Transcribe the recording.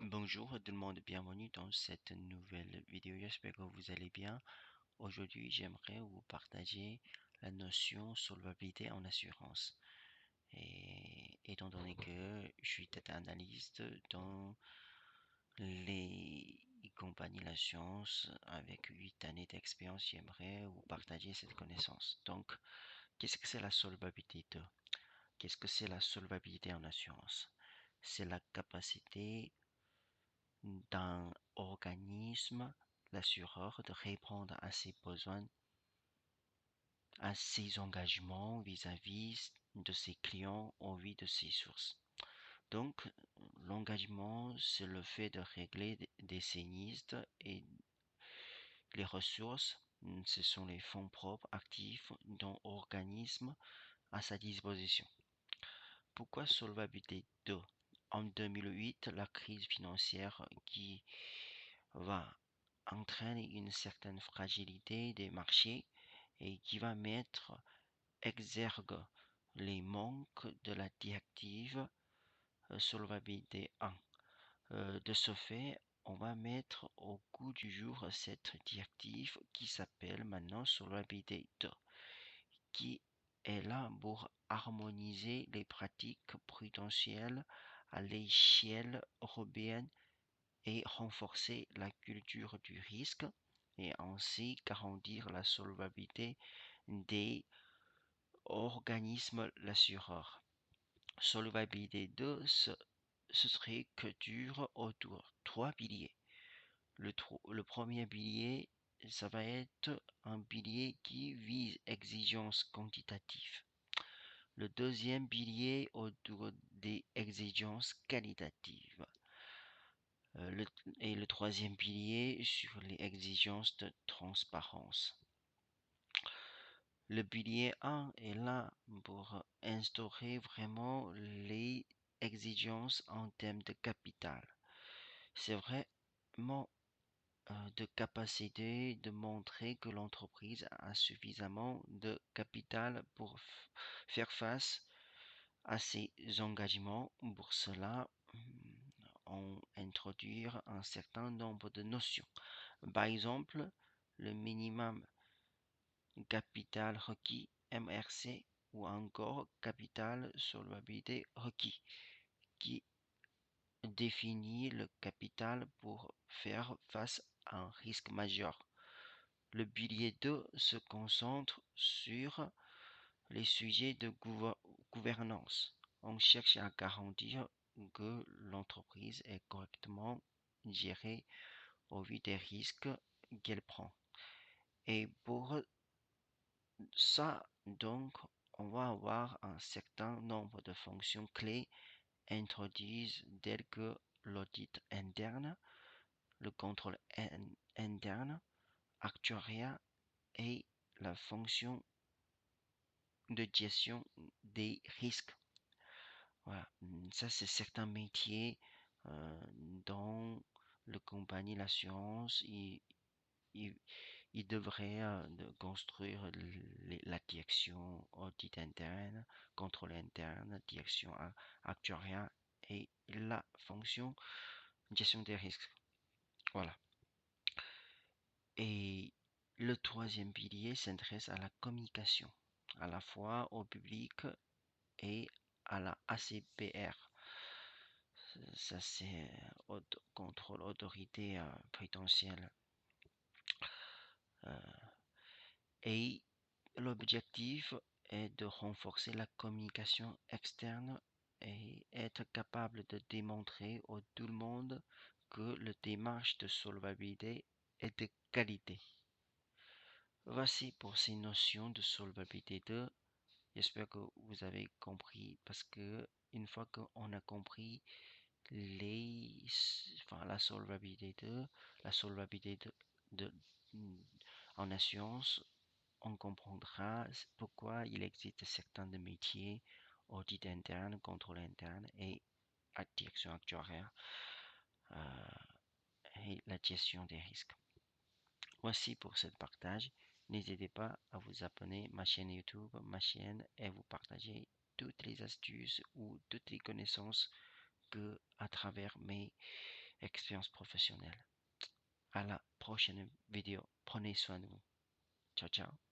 Bonjour tout le monde, bienvenue dans cette nouvelle vidéo. J'espère que vous allez bien. Aujourd'hui, j'aimerais vous partager la notion solvabilité en assurance. Et étant donné que je suis data analyst dans les compagnies d'assurance avec 8 années d'expérience, j'aimerais vous partager cette connaissance. Donc, qu'est-ce que c'est la solvabilité 2? Qu'est-ce que c'est la solvabilité en assurance? C'est la capacité d'un organisme, l'assureur, de répondre à ses besoins, à ses engagements vis-à-vis de ses clients au vu de ses sources. Donc, l'engagement, c'est le fait de régler des sinistres et les ressources, ce sont les fonds propres actifs d'un organisme à sa disposition. Pourquoi solvabilité 2? En 2008, la crise financière qui va entraîner une certaine fragilité des marchés et qui va mettre exergue les manques de la directive solvabilité 1. De ce fait, on va mettre au goût du jour cette directive qui s'appelle maintenant solvabilité 2, qui est là pour harmoniser les pratiques prudentielles à l'échelle européenne et renforcer la culture du risque et ainsi garantir la solvabilité des organismes l'assureur. Solvabilité 2, ce serait que dure autour de trois piliers. Le premier pilier, ça va être un pilier qui vise exigence quantitative. Le deuxième pilier autour des exigences qualitatives. Et le troisième pilier sur les exigences de transparence. Le pilier 1 est là pour instaurer vraiment les exigences en termes de capital. C'est vraiment de capacité de montrer que l'entreprise a suffisamment de capital pour faire face à ses engagements. Pour cela, on introduire un certain nombre de notions. Par exemple, le minimum capital requis, MRC, ou encore capital solvabilité requis, qui définit le capital pour faire face à un risque majeur. Le pilier 2 se concentre sur les sujets de gouvernance. On cherche à garantir que l'entreprise est correctement gérée au vu des risques qu'elle prend. Et pour ça, donc, on va avoir un certain nombre de fonctions clés introduites telles que l'audit interne, le contrôle interne, actuariat et la fonction de gestion des risques. Voilà, ça c'est certains métiers dans le compagnie l'assurance, il, il devrait de construire la direction audit interne, contrôle interne, direction actuariat et la fonction gestion des risques. Voilà. Et le troisième pilier s'intéresse à la communication, à la fois au public et à la ACPR. Ça, c'est contrôle autorité prudentielle. Et l'objectif est de renforcer la communication externe et être capable de démontrer à tout le monde que la démarche de solvabilité est de qualité. Voici pour ces notions de solvabilité 2. J'espère que vous avez compris parce que une fois qu'on a compris la solvabilité 2, la solvabilité en assurance, on comprendra pourquoi il existe certains de métiers, audit interne, contrôle interne et direction actuaire et la gestion des risques. Voici pour ce partage. N'hésitez pas à vous abonner à ma chaîne YouTube, ma chaîne, et vous partager toutes les astuces ou toutes les connaissances que à travers mes expérience professionnelle. À la prochaine vidéo. Prenez soin de vous. Ciao, ciao.